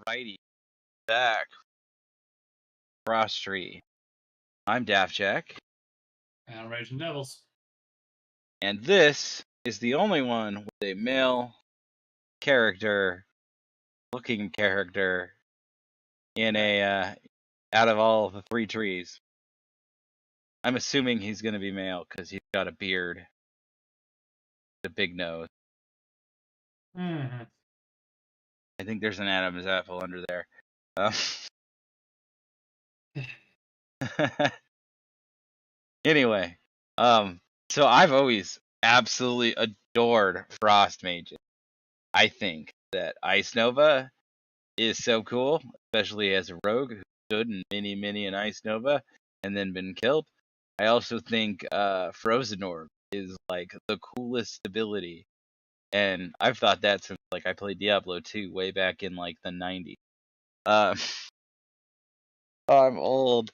Alrighty, back. Frost Tree. I'm Daftjack, And Ragingdevils. and this is the only one with a male character, looking character, in a out of all of the three trees. I'm assuming he's gonna be male because he's got a beard, a big nose. Mm-hmm. I think there's an Adam's apple under there. Anyway, so I've always absolutely adored Frost Mages. I think that Ice Nova is so cool, especially as a rogue who stood in many an Ice Nova and then been killed. I also think Frozen Orb is like the coolest ability, and I've thought that since like I played Diablo 2 way back in like the 90s. Uh, I'm old.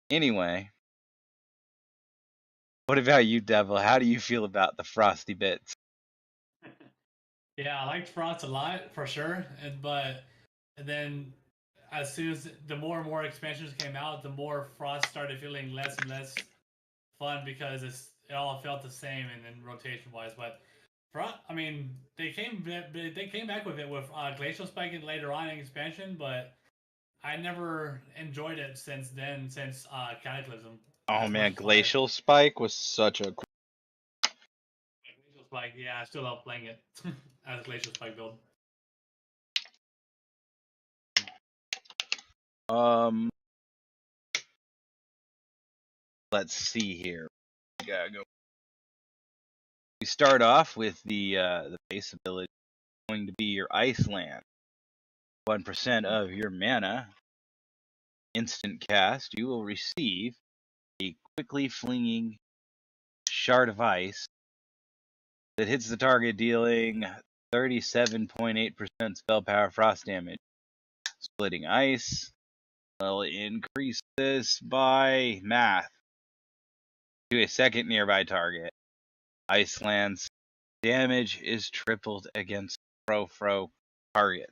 Anyway, what about you, Devil? How do you feel about the frosty bits? Yeah, I liked Frost a lot for sure, but then as soon as the more and more expansions came out, the more Frost started feeling less and less fun because it all felt the same and then rotation wise. But Frost, I mean, they came back with it with Glacial Spike later on in expansion, but I never enjoyed it since then, since Cataclysm Oh as much man, as I Glacial Spike was such a Glacial Spike. Yeah, I still love playing it as a Glacial Spike build. let's see here. We gotta go. We start off with the base ability going to be your Iceland. 1% of your mana. Instant cast. You will receive a quickly flinging shard of ice that hits the target, dealing 37.8% spell power frost damage. Splitting ice. I'll increase this by math to a second nearby target. Iceland's damage is tripled against Fro target.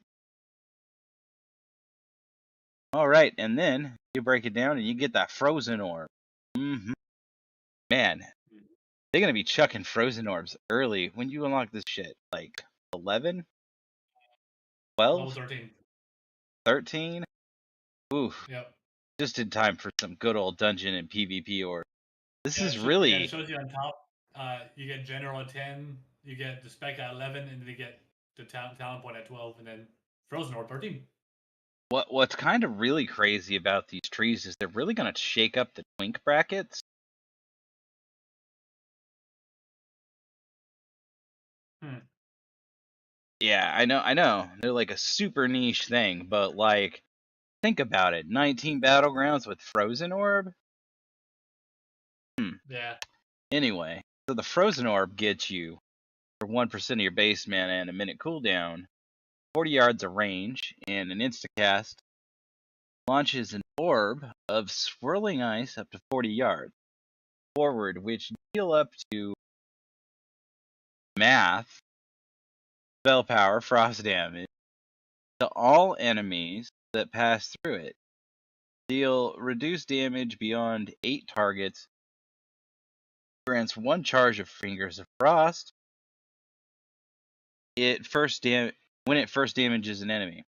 Alright, and then you break it down and you get that frozen orb. Man, they're gonna be chucking frozen orbs early when you unlock this shit. Like 11? Level 12? 13. 13? Oof. Yep. Just in time for some good old dungeon and PvP orb. This Yeah, is it really shows you on top. You get General at 10, you get the Spec at 11, and then you get the Talent Point at 12, and then Frozen Orb 13. what's kind of really crazy about these trees is they're really gonna shake up the twink brackets. Yeah, I know. They're like a super niche thing, but like think about it. 19 battlegrounds with Frozen Orb? Yeah. Anyway, so the Frozen Orb gets you for 1% of your base mana and a minute cooldown, 40 yards of range, and an instacast. Launches an orb of swirling ice up to 40 yards forward, which deal up to math, spell power, frost damage to all enemies that pass through it. Deal reduced damage beyond 8 targets. Grants 1 charge of Fingers of Frost. When it first damages an enemy.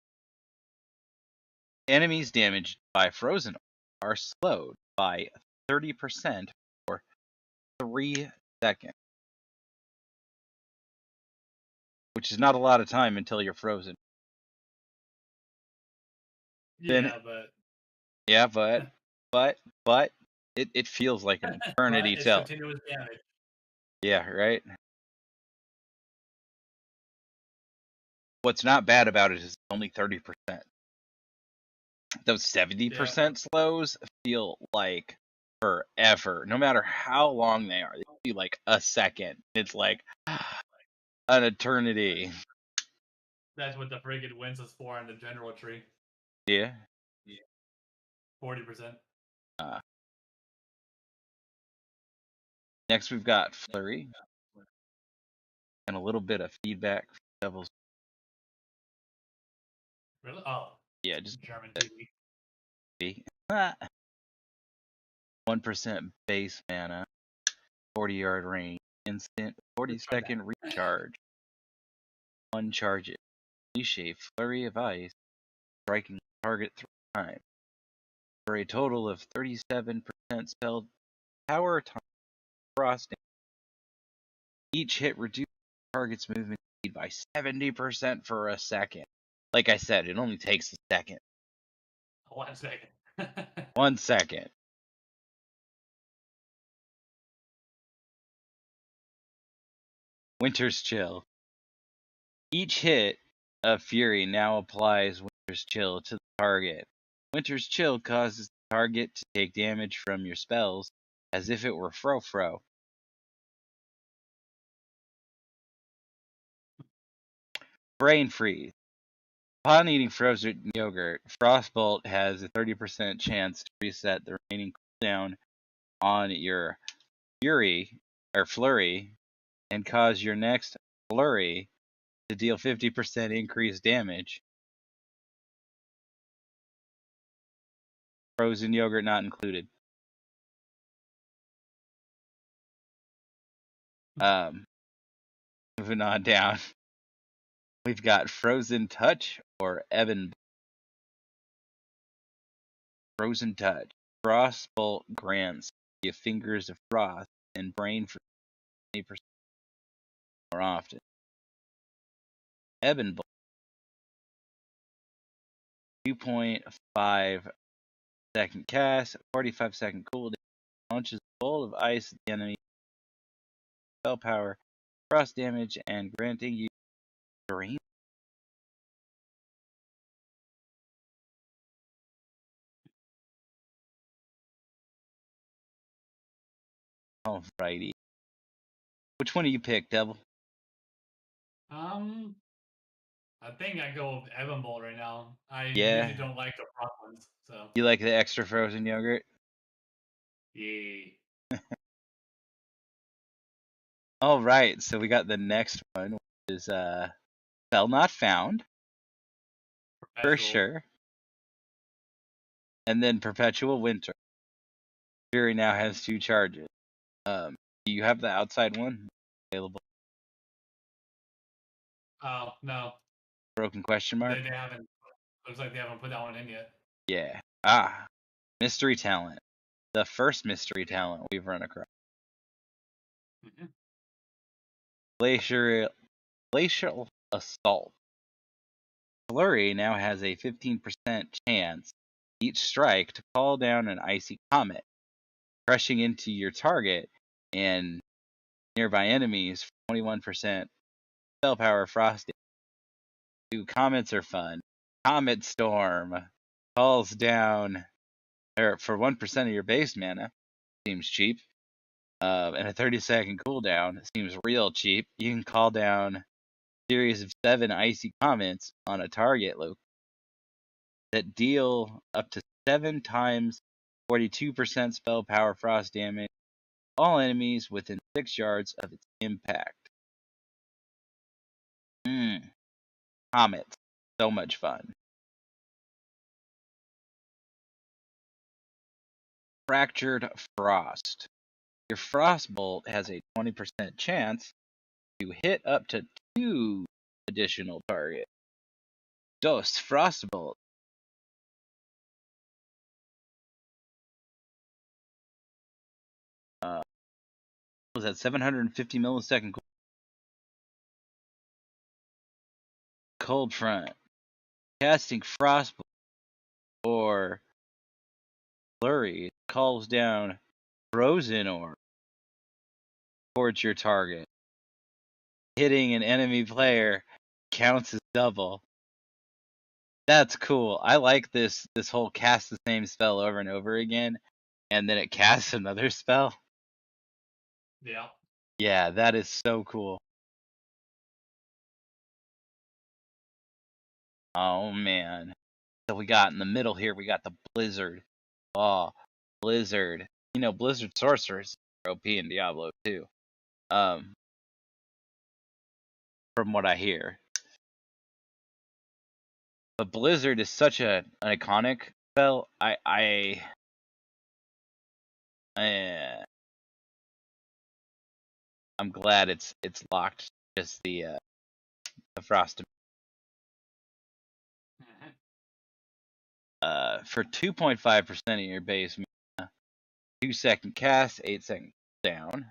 Enemies damaged by Frozen are slowed by 30% for 3 seconds, which is not a lot of time until you're frozen. Then, Yeah, but yeah, but it feels like an eternity it's till. continuous damage. Yeah, right. What's not bad about it is only 30%. Those Yeah. 70% slows feel like forever. No matter how long they are, they feel like a second. It's like an eternity. That's what the friggin' wins us for in the General tree. Yeah. 40%. Uh, Next, we've got Flurry and a little bit of feedback from Devils. Really? Oh, Yeah, just German TV. be 1% base mana, 40-yard range, instant, 40-second recharge. One charge it. Unleash a flurry of ice, striking the target 3 times. For a total of 37% spell power times frost. Each hit reduces the target's movement speed by 70% for a second. Like I said, it only takes a second. 1 second. 1 second. Winter's Chill. Each hit of Fury now applies Winter's Chill to the target. Winter's Chill causes the target to take damage from your spells as if it were Fro-Fro. Brain Freeze. Upon eating frozen yogurt, Frostbolt has a 30% chance to reset the remaining cooldown on your Flurry and cause your next Flurry to deal 50% increased damage. Frozen yogurt not included. Moving on down. We've got Frozen Touch or Ebon. Frozen Touch. Frostbolt grants you Fingers of Frost and Brain for 20% more often. Ebon Bolt. 2.5-second cast, 45-second cooldown. Launches a bolt of ice at the enemy. Spell power, frost damage, and granting you Brain. Alrighty. Which one do you pick, Devil? I think I go with Evan Bolt right now. I Yeah. usually don't like the front ones, so. You like the extra frozen yogurt? Yeah. Alright, so we got the next one, which is Spell Not Found. Perpetual. For sure. And then Perpetual Winter. Fury now has 2 charges. Do you have the outside one available? Oh, no. Broken question mark? They haven't. Looks like they haven't put that one in yet. Yeah. Mystery Talent. The first mystery talent we've run across. Mm-hmm. Glacial Assault. Flurry now has a 15% chance each strike to call down an icy comet, crushing into your target and nearby enemies for 21% spell power frosting. Ooh, comets are fun. Comet Storm calls down for 1% of your base mana. Seems cheap. And a 30-second cooldown seems real cheap. You can call down a series of 7 icy comets on a target that deal up to 7 times 42% spell power frost damage all enemies within 6 yards of its impact. Comets. So much fun. Fractured Frost. Your Frostbolt has a 20% chance to hit up to 2 additional targets. Dos Frostbolt. Was that 750 millisecond cold front? Casting Frostbolt or Flurry calls down Frozen Orb towards your target. Hitting an enemy player counts as double. That's cool. I like this whole cast the same spell over and over again, and then it casts another spell. Yeah. Yeah, that is so cool. Oh man. So we got in the middle here, we got the Blizzard. Oh, Blizzard. You know, Blizzard sorcerers are OP in Diablo too. From what I hear. But Blizzard is such an iconic spell. I'm glad it's locked. Just the Frost. For 2.5% of your base mana, 2-second cast, 8-second down.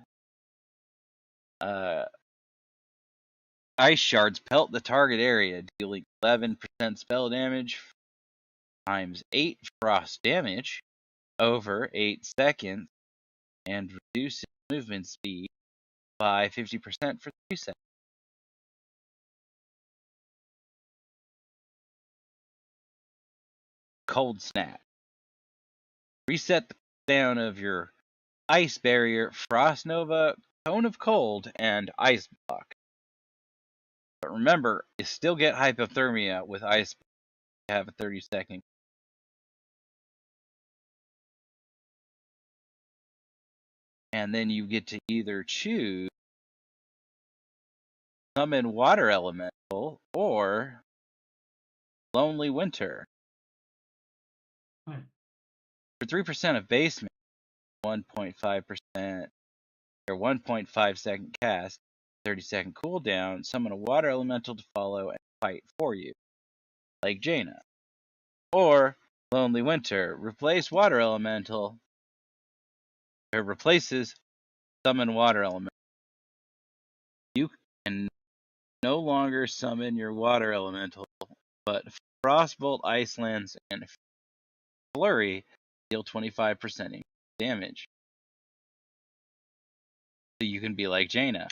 Ice shards pelt the target area, dealing 11% spell damage times 8 frost damage over 8 seconds, and reduces movement speed by 50% for 3 seconds. Cold Snap. Reset the down of your Ice Barrier, Frost Nova, Cone of Cold, and Ice Block. But remember, you still get Hypothermia with Ice Block. You have a 30-second. And then you get to either choose Summon Water Elemental or Lonely Winter. For 3% of base mana, 1.5% or 1.5 second cast, 30-second cooldown, summon a water elemental to follow and fight for you, like Jaina. Or Lonely Winter, replace water elemental, or replaces summon water elemental. You can no longer summon your water elemental, but Frostbolt, Ice Lance, and Flurry deal 25% damage. So you can be like Jaina.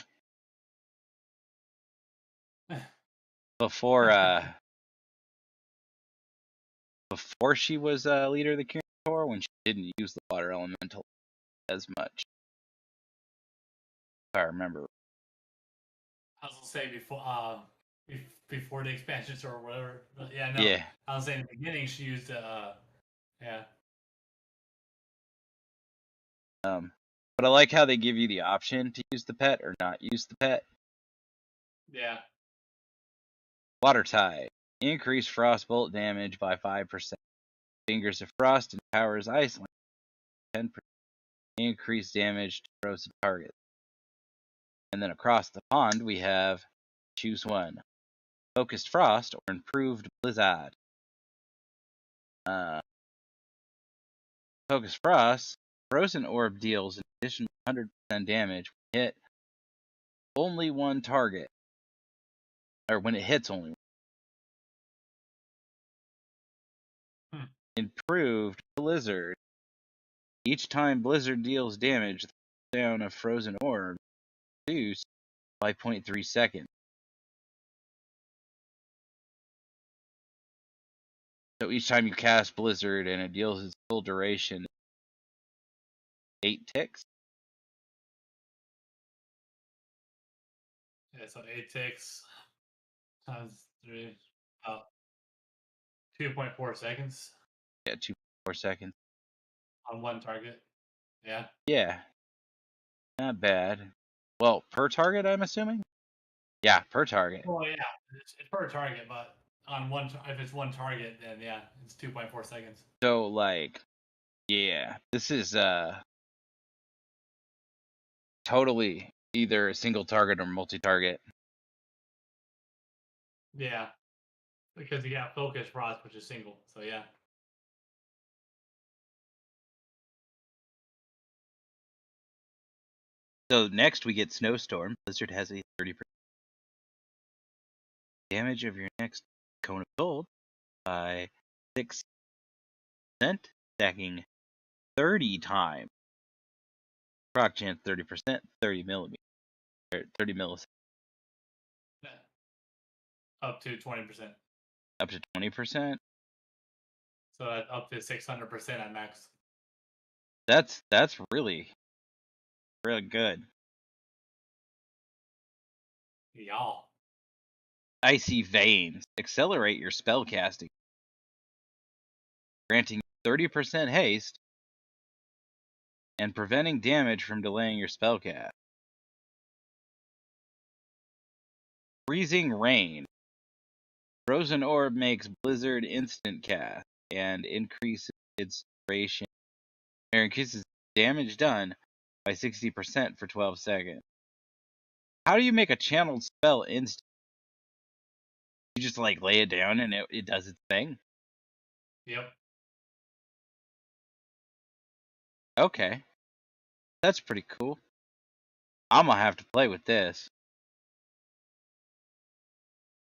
Before she was leader of the Kirin Tor, when she didn't use the water elemental as much. If I remember. I was gonna say before the expansions or whatever. But yeah, no. Yeah. I was saying in the beginning she used yeah. But I like how they give you the option to use the pet or not use the pet. Yeah. Water Tide. Increase Frostbolt damage by 5%. Fingers of Frost empowers Ice Lance 10%. Increase damage to frozen targets. And then across the pond we have choose one. Focused Frost or Improved Blizzard. Focused Frost. Frozen Orb deals an additional 100% damage when hit only one target. Or when it hits only one. Improved Blizzard. Each time Blizzard deals damage, the cooldown of Frozen Orb is reduced by 0.3 seconds. So each time you cast Blizzard and it deals its full duration, 8 ticks. Yeah, so 8 ticks times 3. 2.4 seconds. Yeah, 2.4 seconds. On one target. Yeah. Yeah. Not bad. Well, per target, I'm assuming? Yeah, per target. Well, yeah, it's per target, but on if it's one target, then yeah, it's 2.4 seconds. So, like, yeah, this is totally either a single target or multi-target. Yeah, because you got Focus Frost, which is single, so yeah. So next we get Snowstorm. Blizzard has a 30% damage of your next Cone of Gold by 6%, stacking 30 times. Proc chance 30%, 30 millimeters, or 30 milliseconds. Up to 20%. Up to 20%. So that's up to 600% at max. That's really good. Y'all. Icy Veins. Accelerate your spell casting, granting 30% haste and preventing damage from delaying your spell cast. Freezing Rain. Frozen Orb makes Blizzard instant cast and increases its duration, or increases damage done by 60% for 12 seconds. How do you make a channeled spell instant? You just like lay it down and it does its thing? Yep. Okay. That's pretty cool. I'm gonna have to play with this.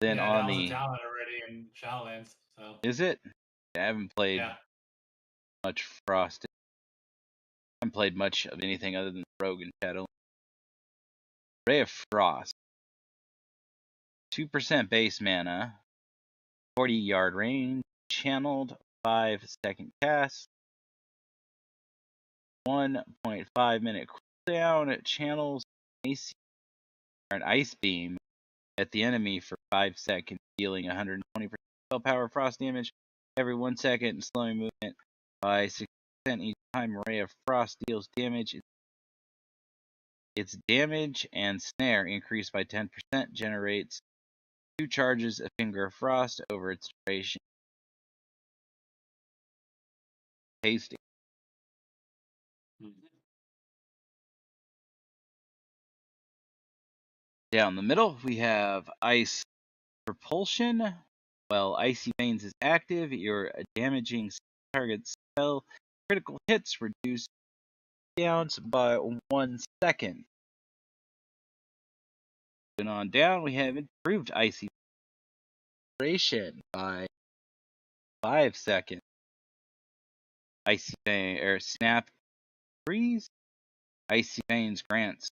Then Yeah, on that was a the... talent already in Shadowlands. So Is it? I haven't played yeah. much Frost. I haven't played much of anything other than Rogue and Shadow. Ray of Frost. 2% base mana. 40-yard range. Channeled. 5-second cast. 1.5-minute cooldown. It channels an ice beam at the enemy for 5 seconds, dealing 120% spell power frost damage every 1 second and slowing movement by 60% each time Ray of Frost deals damage. Its damage and snare increased by 10%, generates 2 charges of Finger of Frost over its duration. Tasty. Mhm. Down the middle, we have Ice Propulsion. While Icy Veins is active, your damaging target spell critical hits reduce downs by 1 second. Moving on down, we have improved Icy duration by 5 seconds. Icy Vein or Snap Freeze. Icy Veins grants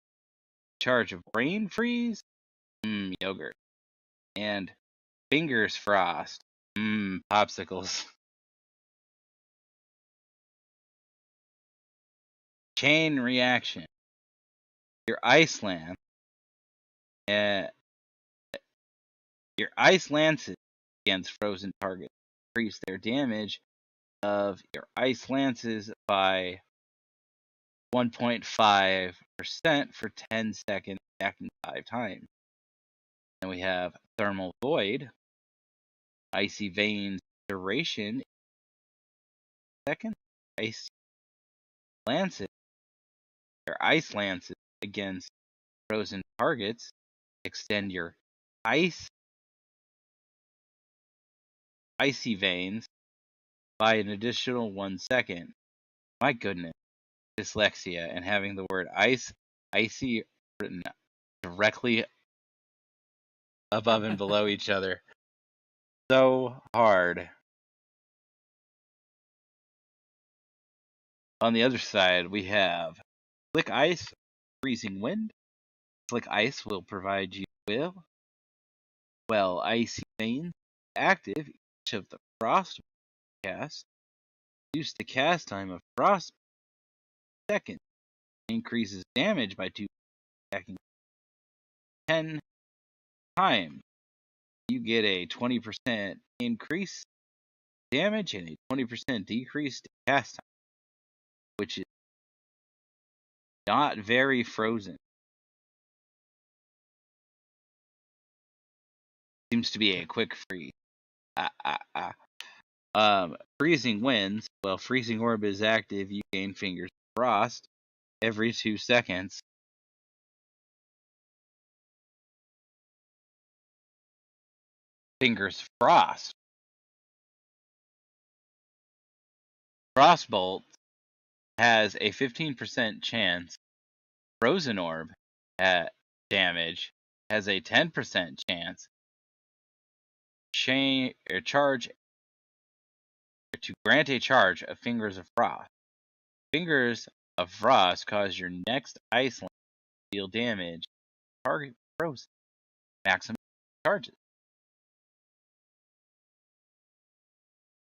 charge of Brain Freeze. Yogurt. And Fingers Frost. Popsicles. Chain Reaction. Your Ice Lance. Your Ice Lances against frozen targets increase their damage of your Ice Lances by 1.5% for 10 seconds, stacking 5 times. Then we have Thermal Void. Icy Veins duration. Second, Ice Lances. Your Ice Lances against frozen targets extend your Icy Veins by an additional 1 second. My goodness, dyslexia and having the word icy written directly above and below each other. So hard. On the other side, we have Slick Ice, Freezing Wind. Slick Ice will provide you with, well, Icy Veins active. Each of the Frost casts reduce the cast time of Frost second. Increases damage by 2, attacking 10 times. You get a 20% increase damage and a 20% decrease to cast time, which is not very frozen. Seems to be a quick freeze. Freezing Winds. Well, Freezing Orb is active. You gain Fingers of Frost every 2 seconds. Fingers of Frost. Frostbolt has a 15% chance. Frozen Orb at damage has a 10% chance. Charge to grant a charge of Fingers of Frost. Fingers of Frost cause your next ice lance to deal damage. Target frozen. Maximum charges.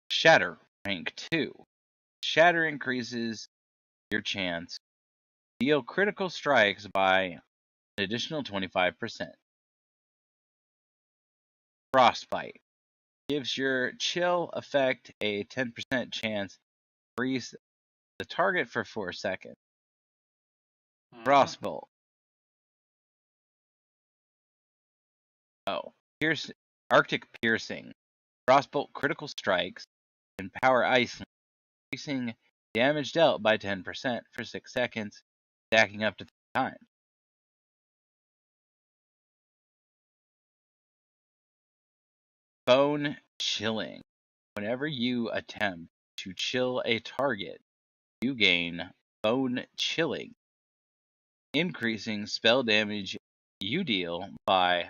Shatter rank 2. Shatter increases your chance to deal critical strikes by an additional 25%. Frostbite gives your chill effect a 10% chance to freeze the target for 4 seconds. Frostbolt. Arctic Piercing. Frostbolt critical strikes and power ice, increasing damage dealt by 10% for 6 seconds, stacking up to 3 times. Bone Chilling. Whenever you attempt to chill a target, you gain Bone Chilling, increasing spell damage you deal by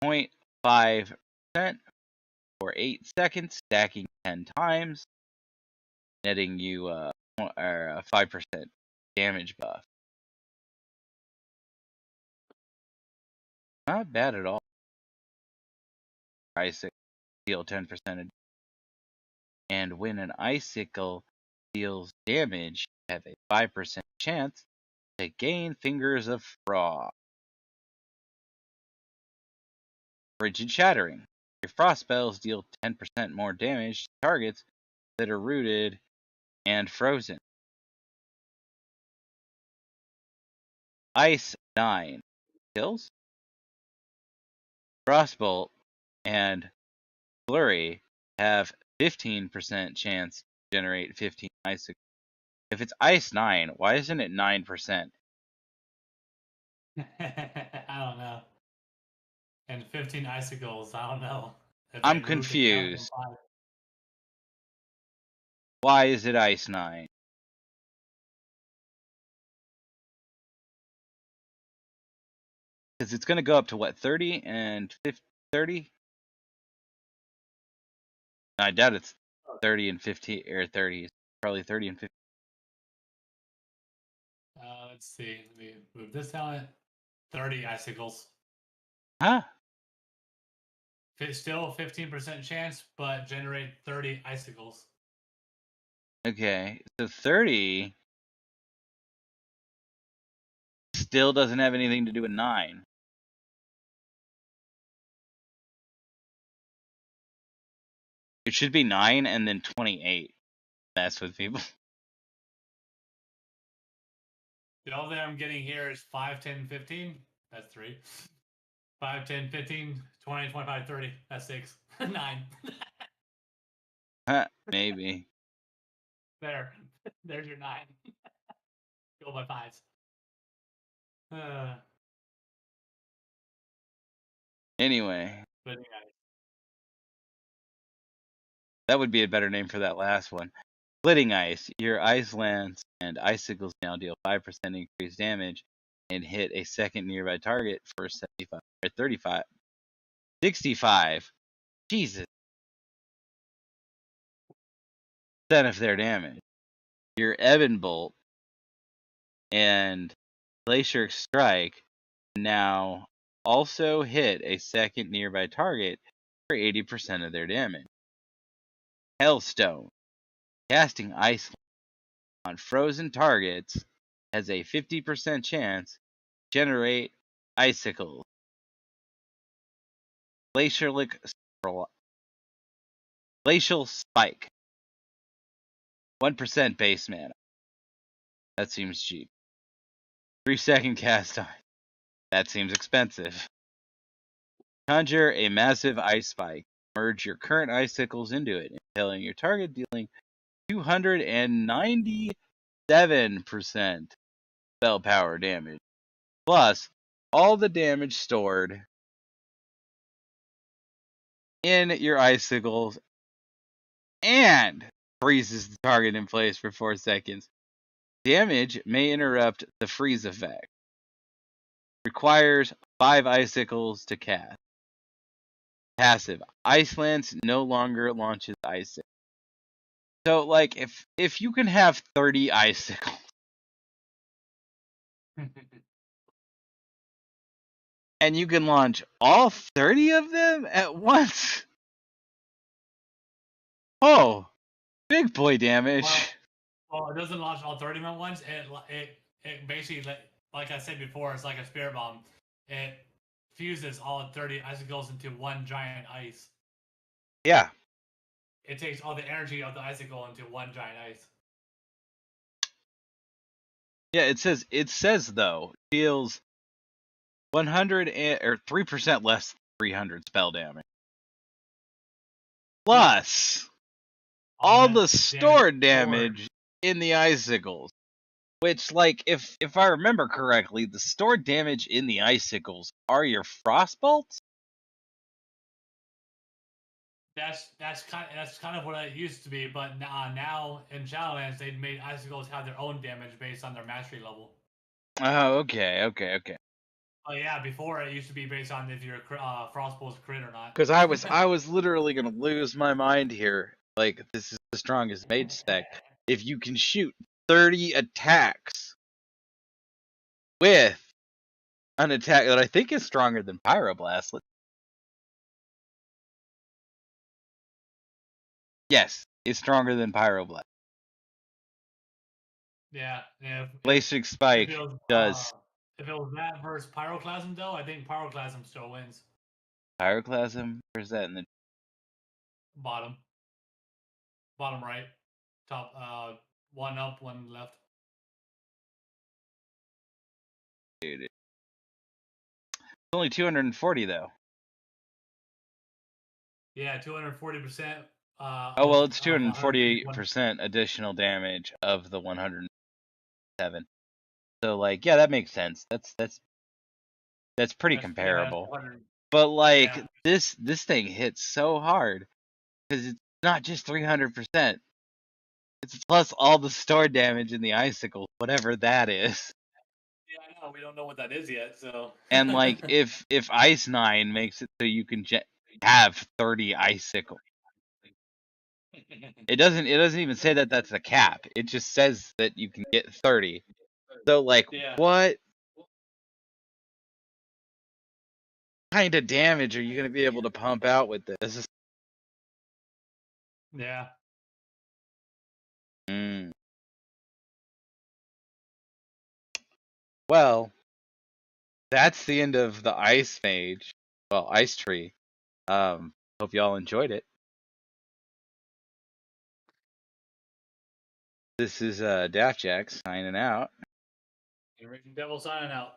0.5% for 8 seconds, stacking 10 times, netting you a 5% damage buff. Not bad at all. Icicle deal 10%, and when an icicle deals damage, you have a 5% chance to gain Fingers of Frost. Frigid Shattering. Your frost spells deal 10% more damage to targets that are rooted and frozen. Ice 9 kills. Frostbolt and Flurry have 15% chance to generate 15 icicles. If it's Ice 9, why isn't it 9%? I don't know. And 15 icicles, I don't know. If I'm they root to count them confused. 5. Why is it Ice 9? Because it's going to go up to what, 30 and 50, 30? I doubt it's 30 and 50, or 30. It's probably 30 and 50. Let's see. Let me move this talent. 30 icicles. Huh? Still 15% chance, but generate 30 icicles. Okay, so 30 still doesn't have anything to do with 9. It should be 9 and then 28. Mess with people. The only thing I'm getting here is 5, 10, 15. That's 3. 5, 10, 15, 20, 25, 30. That's 6. 9. Huh, maybe. There. There's your 9. Go by 5s. Anyway, But anyway. that would be a better name for that last one. Splitting Ice. Your ice lance and icicles now deal 5% increased damage and hit a second nearby target for 75 or 35. 65. Jesus. Of their damage. Your Ebon Bolt and Glacier Strike now also hit a second nearby target for 80% of their damage. Hailstone. Casting Ice on frozen targets has a 50% chance to generate icicles. Glacial Spike. 1% base mana. That seems cheap. 3-second cast time. That seems expensive. Conjure a massive ice spike. Merge your current icicles into it, impaling your target, dealing 297% spell power damage. Plus, all the damage stored in your icicles and freezes the target in place for 4 seconds. Damage may interrupt the freeze effect. Requires 5 icicles to cast. Passive. Ice Lance no longer launches icicles. So, like, if you can have 30 icicles, and you can launch all 30 of them at once, oh, big boy damage. Well, it doesn't launch all 30 at once. It basically, like I said before, it's like a spirit bomb. It fuses all 30 icicles into one giant ice. Yeah. It takes all the energy of the icicle into one giant ice. Yeah, it says though, deals 100 or 3% less than 300 spell damage. Plus all the stored damage in the icicles. Which, like, if I remember correctly, the stored damage in the icicles are your frost bolts. That's kind of what it used to be, but now in Shadowlands they made icicles have their own damage based on their mastery level. Oh, okay. Oh yeah, before it used to be based on if your frostbolt's crit or not. Because I was literally gonna lose my mind here. Like, this is the strongest mage stack. If you can shoot 30 attacks with an attack that I think is stronger than Pyroblast. Yes, it's stronger than Pyroblast. Yeah, Basic Spike does. If it was that versus Pyroclasm, though, I think Pyroclasm still wins. Pyroclasm? Where's that in the Bottom right, top. One up, one left. dude? It's only 240 though. Yeah, 240%. Oh well, it's 248% additional damage of the 107. So like, yeah, that makes sense. That's pretty comparable. But like, this thing hits so hard because it's not just 300%. It's plus all the stored damage in the icicle, whatever that is. Yeah, I know. We don't know what that is yet, so. And like, if Ice 9 makes it so you can have 30 icicles, it doesn't even say that that's a cap. It just says that you can get 30. So like, what kind of damage are you going to be able to pump out with this? Yeah. Well, that's the end of the Ice Mage. Well, Ice Tree. Hope y'all enjoyed it. This is Daftjack signing out. Ragingdevils signing out.